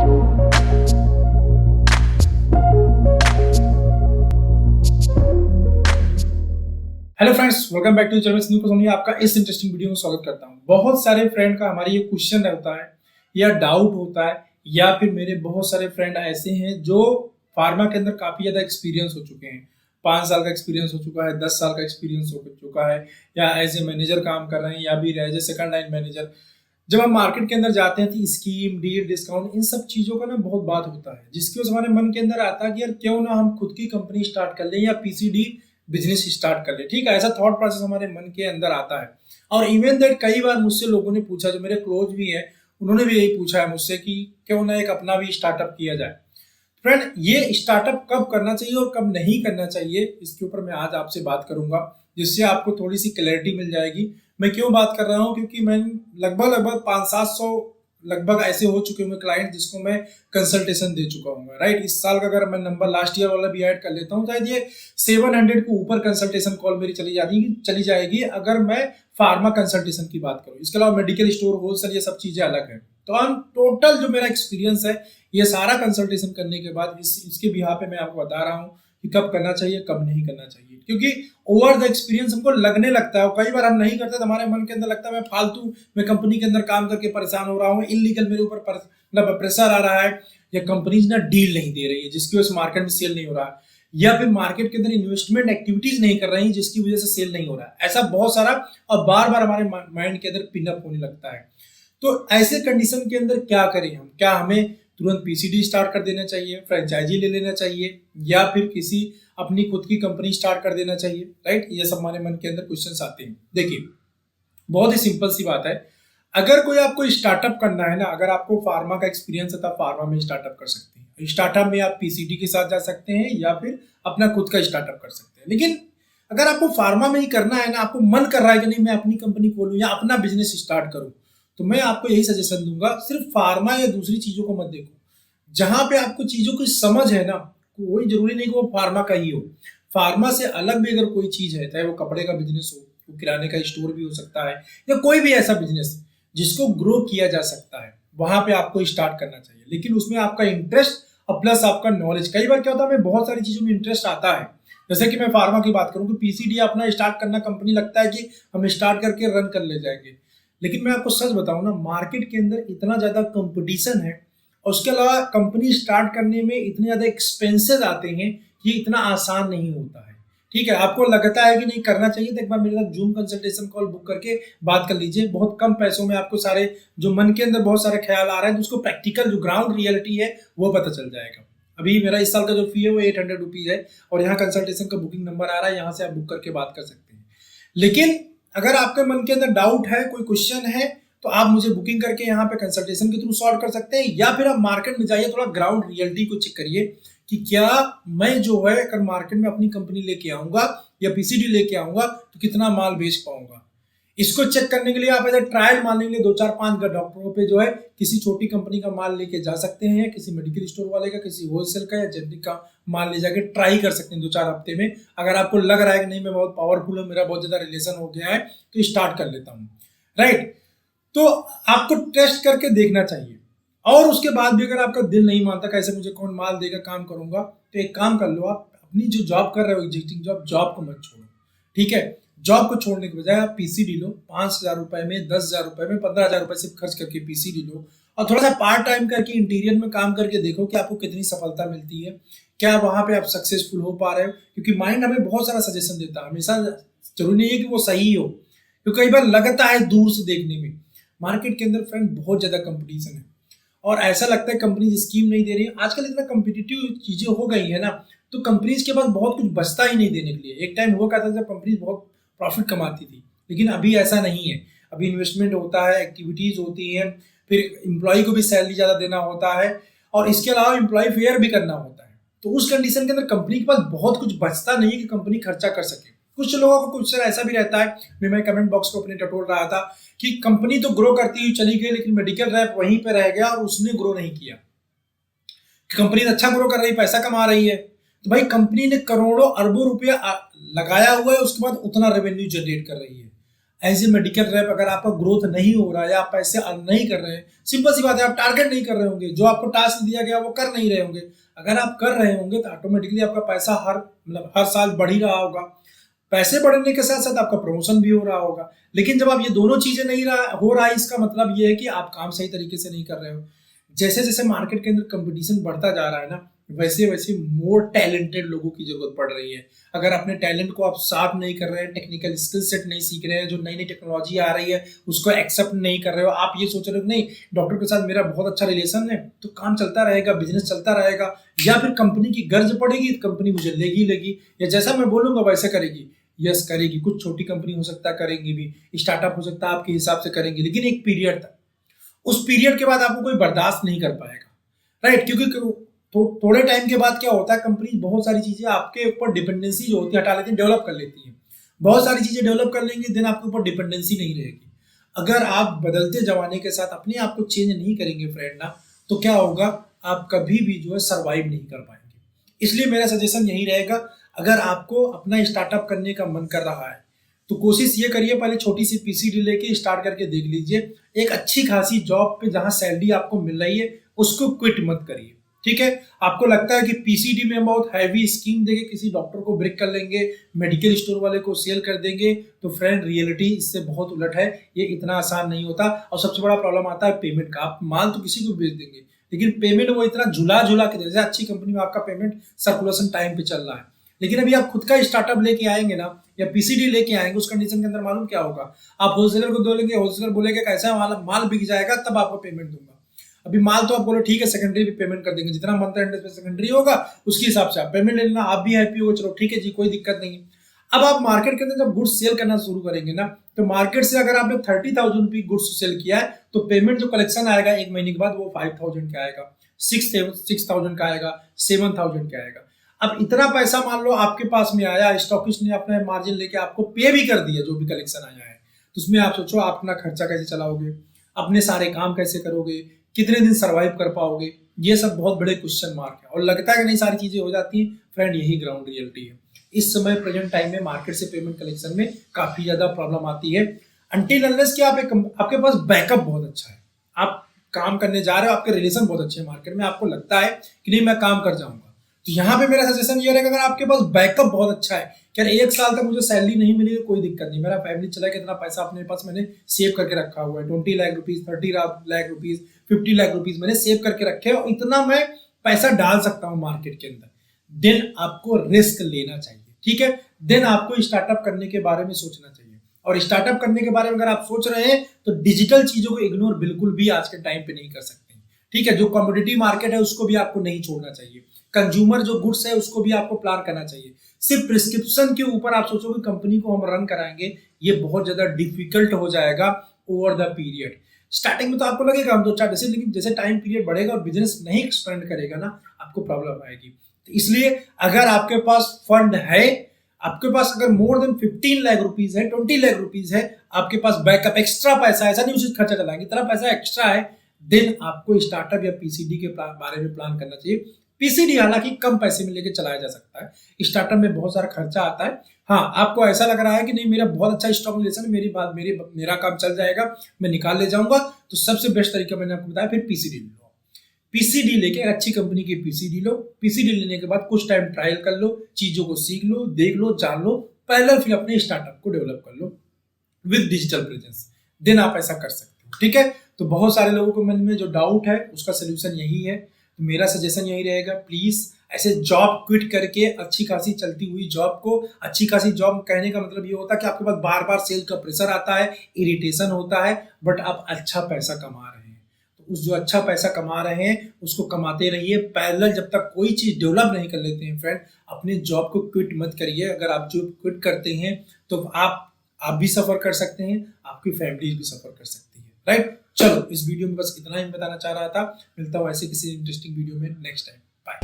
Hello friends, welcome back to channel new Sony. आपका इस interesting video में स्वागत करता हूं। बहुत सारे फ्रेंड का हमारी ये क्वेश्चन होता है या डाउट होता है, या फिर मेरे बहुत सारे फ्रेंड ऐसे हैं जो फार्मा के अंदर काफी ज्यादा एक्सपीरियंस हो चुके हैं। 5 साल का एक्सपीरियंस हो चुका है, 10 साल का एक्सपीरियंस हो चुका है, या एज ए मैनेजर काम कर रहे हैं, या भी as a second line manager. जब हम मार्केट के अंदर जाते हैं तो स्कीम, डील, डिस्काउंट, इन सब चीजों का ना बहुत बात होता है, जिसकी वजह से हमारे मन के अंदर आता है कि यार क्यों ना हम खुद की कंपनी स्टार्ट कर लें या पीसीडी बिजनेस स्टार्ट कर ले। ठीक है, ऐसा थॉट प्रोसेस हमारे मन के अंदर आता है। और इवन दैट कई बार मुझसे लोगों ने पूछा, जो मेरे क्लोज भी है, उन्होंने भी यही पूछा है मुझसे कि क्यों ना एक अपना भी स्टार्टअप किया जाए। फ्रेंड, ये स्टार्टअप कब करना चाहिए और कब नहीं करना चाहिए, इसके ऊपर मैं आज आपसे बात करूंगा, जिससे आपको थोड़ी सी क्लैरिटी मिल जाएगी। मैं क्यों बात कर रहा हूँ, क्योंकि मैं लगभग 500-700 लगभग ऐसे हो चुके होंगे क्लाइंट जिसको मैं कंसल्टेशन दे चुका हूँ। राइट, इस साल का अगर मैं नंबर लास्ट ईयर वाला भी ऐड कर लेता हूँ, शायद ये 700 के ऊपर कंसल्टेशन कॉल मेरी चली जाएगी अगर मैं फार्मा कंसल्टेशन की बात करूँ। इसके अलावा मेडिकल स्टोर, होलसेल, ये सब चीजें अलग है। तो ऑन टोटल जो मेरा एक्सपीरियंस है, ये सारा कंसल्टेशन करने के बाद इसके बिहार पे मैं आपको बता रहा हूँ कि कब करना चाहिए, कब नहीं करना चाहिए। क्योंकि ओवर द एक्सपीरियंस हमको लगने लगता है, और कई बार हम नहीं करते तो हमारे मन के अंदर लगता है मैं कंपनी के अंदर काम करके परेशान हो रहा हूँ, इलीगल मेरे ऊपर मतलब प्रेशर आ रहा है, या कंपनीज ना डील नहीं दे रही है जिसकी वजह से मार्केट में सेल नहीं हो रहा है, या फिर मार्केट के अंदर इन्वेस्टमेंट एक्टिविटीज नहीं कर रही जिसकी वजह से सेल नहीं हो रहा है। ऐसा बहुत सारा और बार बार हमारे माइंड के अंदर पिनअप होने लगता है। तो ऐसे कंडीशन के अंदर क्या करें हम? क्या हमें तुरंत पीसीडी स्टार्ट कर देना चाहिए, फ्रेंचाइजी ले लेना चाहिए, या फिर किसी अपनी खुद की कंपनी स्टार्ट कर देना चाहिए? राइट, ये सब हमारे मन के अंदर क्वेश्चंस आते हैं। देखिए, बहुत ही सिंपल सी बात है। अगर कोई आपको स्टार्टअप करना है ना, अगर आपको फार्मा का एक्सपीरियंस है तो आप फार्मा में स्टार्टअप कर सकते हैं। स्टार्टअप में आप पीसीडी के साथ जा सकते हैं, या फिर अपना खुद का स्टार्टअप कर सकते हैं। लेकिन अगर आपको फार्मा में ही करना है ना, आपको मन कर रहा है कि नहीं मैं अपनी कंपनी खोलूं या अपना बिजनेस स्टार्ट करूं, तो मैं आपको यही सजेशन दूंगा, सिर्फ फार्मा या दूसरी चीजों को मत देखो। जहां पे आपको चीजों की समझ है ना, कोई जरूरी नहीं कि वो फार्मा का ही हो। फार्मा से अलग भी अगर कोई चीज है, चाहे वो कपड़े का बिजनेस हो, वो किराने का स्टोर भी हो सकता है, या कोई भी ऐसा बिजनेस जिसको ग्रो किया जा सकता है, वहां पे आपको स्टार्ट करना चाहिए। लेकिन उसमें आपका इंटरेस्ट और प्लस आपका नॉलेज। कई बार क्या होता है, हमें बहुत सारी चीजों में इंटरेस्ट आता है। जैसे कि मैं फार्मा की बात करूं कि पीसीडी अपना स्टार्ट करना, कंपनी लगता है कि हम स्टार्ट करके रन कर ले जाएंगे। लेकिन मैं आपको सच बताऊं ना, मार्केट के अंदर इतना ज्यादा कंपटीशन है, और उसके अलावा कंपनी स्टार्ट करने में इतने ज्यादा एक्सपेंसेस आते हैं कि इतना आसान नहीं होता है। ठीक है, आपको लगता है कि नहीं करना चाहिए, तो एक बार मेरे साथ जूम कंसल्टेशन कॉल बुक करके बात कर लीजिए। बहुत कम पैसों में आपको सारे जो मन के अंदर बहुत सारे ख्याल आ रहे हैं, तो उसको प्रैक्टिकल जो ग्राउंड रियलिटी है वो पता चल जाएगा। अभी मेरा इस साल का जो फी है वो 800 रुपीज है, और यहाँ कंसल्टेशन का बुकिंग नंबर आ रहा है, यहाँ से आप बुक करके बात कर सकते हैं। लेकिन अगर आपके मन के अंदर डाउट है, कोई क्वेश्चन है, तो आप मुझे बुकिंग करके यहाँ पे कंसल्टेशन के थ्रू सॉल्व कर सकते हैं, या फिर आप मार्केट में जाइए, थोड़ा ग्राउंड रियलिटी को चेक करिए कि क्या मैं जो है अगर मार्केट में अपनी कंपनी लेके आऊंगा या पीसीडी लेके आऊंगा तो कितना माल बेच पाऊंगा। इसको चेक करने के लिए आप ऐसे ट्रायल मारने के लिए 2-4-5 डॉक्टरों पे जो है किसी छोटी कंपनी का माल लेके जा सकते हैं, किसी मेडिकल स्टोर वाले का, किसी होलसेल का या जेनरिक का माल ले जाके ट्राई कर सकते हैं 2-4 हफ्ते में। अगर आपको लग रहा है कि नहीं मैं बहुत पावरफुल हूँ, मेरा बहुत ज्यादा रिलेशन हो गया है, तो स्टार्ट कर लेता हूँ। राइट, तो आपको टेस्ट करके देखना चाहिए। और उसके बाद भी अगर आपका दिल नहीं मानता, कैसे मुझे कौन माल देगा, काम करूंगा, तो एक काम कर लो, आप अपनी जो जॉब कर रहे हो, एग्जिस्टिंग जॉब को मत छोड़ो। ठीक है, जॉब को छोड़ने के बजाय आप पीसीडी लो। 5,000 रुपए में, 10,000 रुपए में, 15,000 रुपए सिर्फ खर्च करके पीसीडी लो, और थोड़ा सा पार्ट टाइम करके इंटीरियर में काम करके देखो कि आपको कितनी सफलता मिलती है, क्या वहां पे आप सक्सेसफुल हो पा रहे हो। क्योंकि माइंड हमें बहुत सारा सजेशन देता है, हमेशा जरूरी नहीं है कि वो सही हो, क्योंकि कई बार लगता है दूर से देखने में। मार्केट के अंदर फ्रेंड बहुत ज्यादा कंपटीशन है, और ऐसा लगता है कंपनी स्कीम नहीं दे रही है। आजकल इतना कम्पिटिटिव चीजें हो गई है ना, तो कंपनीज के पास बहुत कुछ बचता ही नहीं देने के लिए। एक टाइम हुआ करता था जब कंपनीज बहुत प्रॉफिट कमाती थी, लेकिन अभी ऐसा नहीं है। अभी इन्वेस्टमेंट होता है, एक्टिविटीज होती है, फिर एम्प्लॉय को भी सैलरी ज्यादा देना होता है, और इसके अलावा एम्प्लॉय फेयर भी करना होता है। तो उस कंडीशन के अंदर कंपनी के पास बहुत कुछ बचता नहीं है कि कंपनी खर्चा कर सके। कुछ लोगों को कुछ ऐसा भी रहता है, मैं कमेंट बॉक्स को अपने टटोल रहा था कि कंपनी तो ग्रो करती हुई चली गई, लेकिन मेडिकल रैप वहीं पे रह गया और उसने ग्रो नहीं किया। कंपनी अच्छा ग्रो कर रही, पैसा कमा रही है, तो भाई कंपनी ने करोड़ों अरबों रुपया लगाया हुआ है, उसके बाद उतना रेवेन्यू जनरेट कर रही है। एज ए मेडिकल रैप अगर आपका ग्रोथ नहीं हो रहा है या आप पैसे अर्न नहीं कर रहे हैं, सिंपल सी बात है, आप टारगेट नहीं कर रहे होंगे, जो आपको टास्क दिया गया वो कर नहीं रहे होंगे। अगर आप कर रहे होंगे तो ऑटोमेटिकली आपका पैसा हर साल बढ़ ही रहा होगा। पैसे बढ़ने के साथ साथ आपका प्रमोशन भी हो रहा होगा। लेकिन जब आप ये दोनों चीजें नहीं हो रहा है, इसका मतलब ये है कि आप काम सही तरीके से नहीं कर रहे हो। जैसे जैसे मार्केट के अंदर कंपटीशन बढ़ता जा रहा है ना, वैसे वैसे मोर टैलेंटेड लोगों की जरूरत पड़ रही है। अगर अपने टैलेंट को आप शार्प नहीं कर रहे हैं, टेक्निकल स्किल सेट नहीं सीख रहे हैं, जो नई नई टेक्नोलॉजी आ रही है उसको एक्सेप्ट नहीं कर रहे हो, आप ये सोच रहे हो नहीं डॉक्टर के साथ मेरा बहुत अच्छा रिलेशन है तो काम चलता रहेगा, बिजनेस चलता रहेगा, या फिर कंपनी की गर्ज पड़ेगी तो कंपनी मुझे लेगी लेगी, या जैसा मैं बोलूंगा वैसे करेगी। यस करेगी, कुछ छोटी कंपनी हो सकता है करेंगी भी, स्टार्टअप हो सकता है आपके हिसाब से करेंगी, लेकिन एक पीरियड तक, उस पीरियड के बाद आपको कोई बर्दाश्त नहीं कर पाएगा, राइट। क्योंकि थोड़े टाइम के बाद क्या होता है, कंपनी बहुत सारी चीजें आपके ऊपर डिपेंडेंसी जो होती है हटा लेती है, डेवलप कर लेती है। बहुत सारी चीजें डेवलप कर लेंगे, देन आपके ऊपर डिपेंडेंसी नहीं रहेगी। अगर आप बदलते जमाने के साथ अपने आप को चेंज नहीं करेंगे फ्रेंड ना, तो क्या होगा, आप कभी भी जो है सर्वाइव नहीं कर पाएंगे। इसलिए मेरा सजेशन यही रहेगा, अगर आपको अपना स्टार्टअप करने का मन कर रहा है तो कोशिश ये करिए, पहले छोटी सी पीसीडी लेके स्टार्ट करके देख लीजिए। एक अच्छी खासी जॉब पे जहां सैलरी आपको मिल रही है उसको क्विट मत करिए, ठीक है। आपको लगता है कि पीसीडी में बहुत हैवी स्कीम देके किसी डॉक्टर को ब्रेक कर लेंगे, मेडिकल स्टोर वाले को सेल कर देंगे, तो फ्रेंड रियलिटी इससे बहुत उलट है। ये इतना आसान नहीं होता। और सबसे बड़ा प्रॉब्लम आता है पेमेंट का। आप माल तो किसी को बेच देंगे, लेकिन पेमेंट वो इतना झुला झुला के जैसे अच्छी कंपनी में आपका पेमेंट सर्कुलेशन टाइम पे चल रहा है, लेकिन अभी आप खुद का स्टार्टअप लेके आएंगे ना, या पीसीडी लेके आएंगे, उस कंडीशन के अंदर मालूम क्या होगा, आप होलसेलर को बोलेंगे, होलसेलर बोलेगा कैसा माल बिक जाएगा तब आपको पेमेंट दूंगा। अभी माल तो आप बोलो ठीक है सेकेंडरी भी पेमेंट कर देंगे, जितना मंथ एंड पे सेकेंडरी होगा उसके हिसाब से आप पेमेंट ले लेना, आप भी हैप्पी हो, चलो ठीक है जी कोई दिक्कत नहीं। अब आप मार्केट के अंदर जब गुड्स सेल करना शुरू करेंगे ना, तो मार्केट से अगर आपने 30,000 रुपी गुड्स सेल किया है तो पेमेंट जो कलेक्शन आएगा एक महीने के बाद वो 5,000 का आएगा, 6,000 का आएगा, 7,000 का आएगा। अब इतना पैसा मान लो आपके पास में आया, स्टॉकिस्ट ने अपना मार्जिन लेके आपको पे भी कर दिया जो भी कलेक्शन आया है, तो उसमें आप सोचो आप अपना खर्चा कैसे चलाओगे, अपने सारे काम कैसे करोगे, कितने दिन सरवाइव कर पाओगे, ये सब बहुत बड़े क्वेश्चन मार्क है। और लगता है कि नहीं सारी चीजें हो जाती हैं, फ्रेंड यही ग्राउंड रियलिटी है। इस समय प्रेजेंट टाइम में मार्केट से पेमेंट कलेक्शन में काफी ज्यादा प्रॉब्लम आती है, अनटिल अनलेस कि आपके पास बैकअप बहुत अच्छा है, आप काम करने जा रहे हो, आपके रिलेशन बहुत अच्छे हैं मार्केट में, आपको लगता है कि नहीं मैं काम कर जाऊंगा, तो यहाँ पे मेरा सजेशन ये रहेगा, अगर आपके पास बैकअप बहुत अच्छा है कि यार 1 साल तक मुझे सैलरी नहीं मिली कोई दिक्कत नहीं, मेरा फैमिली चला कितना पैसा अपने पास मैंने सेव करके रखा हुआ है, 20 lakh rupees, 30 lakh rupees, 50 lakh rupees मैंने सेव करके रखे और इतना मैं पैसा डाल सकता हूँ मार्केट के अंदर, देन आपको रिस्क लेना चाहिए, ठीक है। देन आपको स्टार्टअप करने के बारे में सोचना चाहिए। और स्टार्टअप करने के बारे में अगर आप सोच रहे हैं तो डिजिटल चीजों को इग्नोर बिल्कुल भी आज के टाइम पे नहीं कर सकते, ठीक है। जो कमोडिटी मार्केट है उसको भी आपको नहीं छोड़ना चाहिए, कंज्यूमर जो गुड्स है उसको भी आपको प्लान करना चाहिए। सिर्फ प्रिस्क्रिप्शन के ऊपर आप सोचोगे कंपनी को हम रन कराएंगे, ये बहुत ज्यादा डिफिकल्ट हो जाएगा ओवर द पीरियड। स्टार्टिंग में तो आपको लगेगा हम 2-4 जैसे, लेकिन जैसे टाइम पीरियड बढ़ेगा और बिजनेस नहीं एक्सपेंड करेगा ना, आपको प्रॉब्लम आएगी। तो इसलिए अगर आपके पास फंड है, आपके पास अगर मोर देन 15 लाख रुपीज है, 20 लाख रुपीज है, आपके पास बैकअप एक्स्ट्रा पैसा है, ऐसा नहीं उसे खर्चा चलाएंगे, इतना पैसा एक्स्ट्रा है, देन आपको स्टार्टअप या पीसीडी के बारे में प्लान करना चाहिए। पीसीडी हालांकि कम पैसे में लेके चलाया जा सकता है, स्टार्टअप में बहुत सारा खर्चा आता है। हाँ, आपको ऐसा लग रहा है कि नहीं मेरा बहुत अच्छा स्टॉक रिलेशन है, मेरा काम चल जाएगा, मैं निकाल ले जाऊंगा, तो सबसे बेस्ट तरीका मैंने आपको बताया, फिर पीसीडी लो। पीसीडी लेके अच्छी कंपनी की पीसीडी लो, पीसीडी लेने के बाद कुछ टाइम ट्रायल कर लो, चीजों को सीख लो, देख लो, जान लो, पहले फिर अपने स्टार्टअप को डेवलप कर लो विद डिजिटल प्रेजेंस, देन आप ऐसा कर सकते हो, ठीक है। तो बहुत सारे लोगों के मन में जो डाउट है उसका सोल्यूशन यही है। तो मेरा सजेशन यही रहेगा, प्लीज ऐसे जॉब क्विट करके अच्छी खासी चलती हुई जॉब को, अच्छी खासी जॉब कहने का मतलब ये होता है कि आपके पास बार बार सेल का प्रेशर आता है, इरिटेशन होता है, बट आप अच्छा पैसा कमा रहे हैं, तो उस जो अच्छा पैसा कमा रहे हैं उसको कमाते रहिए। पैरेलल जब तक कोई चीज डेवलप नहीं कर लेते हैं फ्रेंड, अपने जॉब को क्विट मत करिए। अगर आप जॉब क्विट करते हैं तो आप भी सफर कर सकते हैं, आपकी फैमिली भी सफर कर सकती है, राइट। चलो इस वीडियो में बस इतना ही बताना चाह रहा था, मिलता हूँ ऐसे किसी इंटरेस्टिंग वीडियो में नेक्स्ट टाइम, बाय।